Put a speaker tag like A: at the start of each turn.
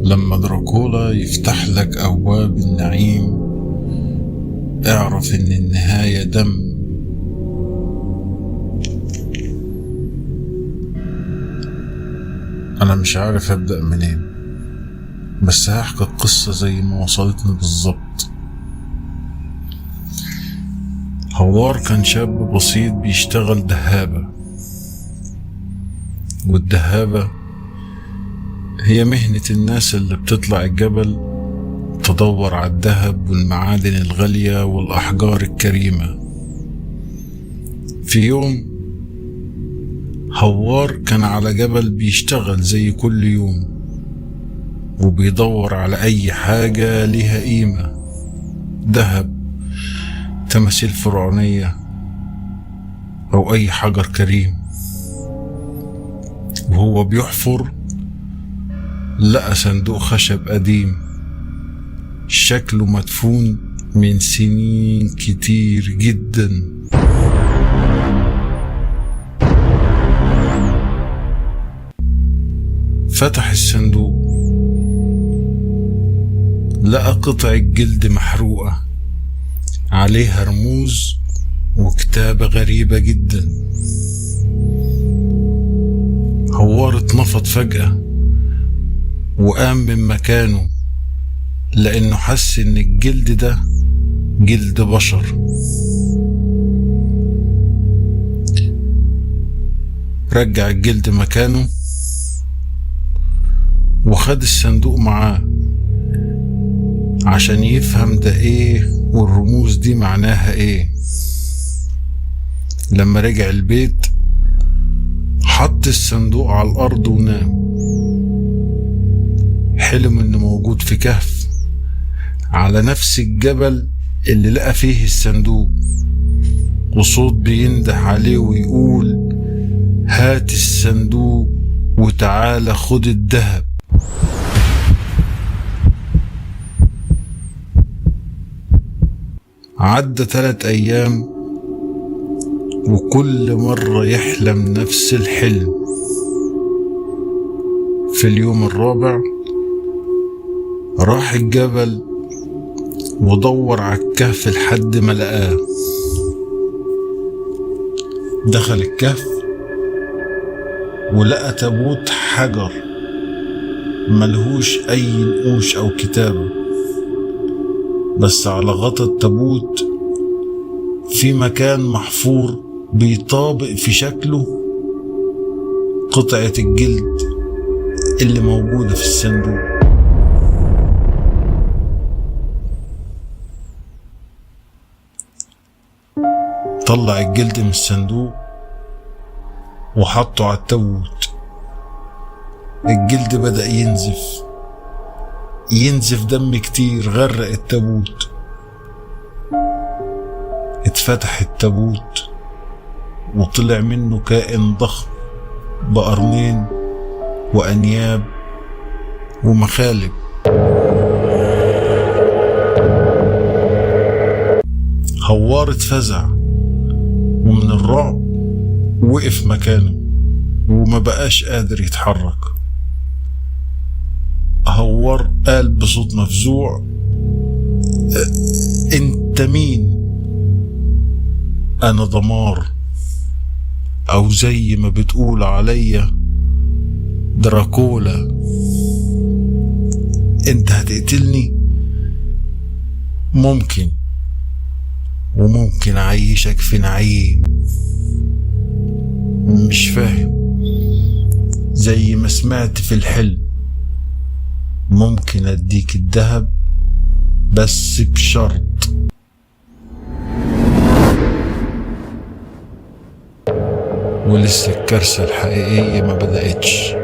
A: لما دراكولا يفتح لك أبواب النعيم، اعرف إن النهاية دم. أنا مش عارف أبدأ منين، بس هحكي القصة زي ما وصلتني بالظبط. هوار كان شاب بسيط بيشتغل دهابة، والدهابة هي مهنة الناس اللي بتطلع الجبل تدور على الذهب والمعادن الغالية والأحجار الكريمة. في يوم هوار كان على جبل بيشتغل زي كل يوم، وبيدور على أي حاجة ليها قيمة، ذهب، تماثيل فرعونية، أو أي حجر كريم. وهو بيحفر لقى صندوق خشب قديم شكله مدفون من سنين كتير جدا. فتح الصندوق، لقى قطعة جلد محروقة عليها رموز وكتابة غريبة جدا. هوار اتنفض فجأة وقام من مكانه، لأنه حس إن الجلد ده جلد بشر. رجع الجلد مكانه وخد الصندوق معاه عشان يفهم ده ايه والرموز دي معناها ايه. لما رجع البيت حط الصندوق على الأرض ونام. حلم إنه موجود في كهف على نفس الجبل اللي لقى فيه الصندوق، وصوت بينده عليه ويقول: هات الصندوق وتعالى خد الذهب. عدى 3 أيام، وكل مرة يحلم نفس الحلم. في اليوم الرابع راح الجبل ودور على الكهف لحد ما لقاه. دخل الكهف ولقى تابوت حجر ملهوش أي نقوش أو كتابة، بس على غطا التابوت في مكان محفور بيطابق في شكله قطعة الجلد اللي موجودة في الصندوق. طلع الجلد من الصندوق وحطه على التابوت. الجلد بدأ ينزف دم كتير غرق التابوت. اتفتح التابوت وطلع منه كائن ضخم بقرنين وأنياب ومخالب. هوار اتفزع ومن الرعب وقف مكانه وما بقاش قادر يتحرك. هوار قال بصوت مفزوع: انت مين؟ انا دمار، او زي ما بتقول عليا دراكولا. انت هتقتلني؟ ممكن، وممكن اعيشك في نعيم. مش فاهم. زي ما سمعت في الحلم، ممكن اديك الذهب بس بشرط. ولسه الكارثة الحقيقية ما بدأتش.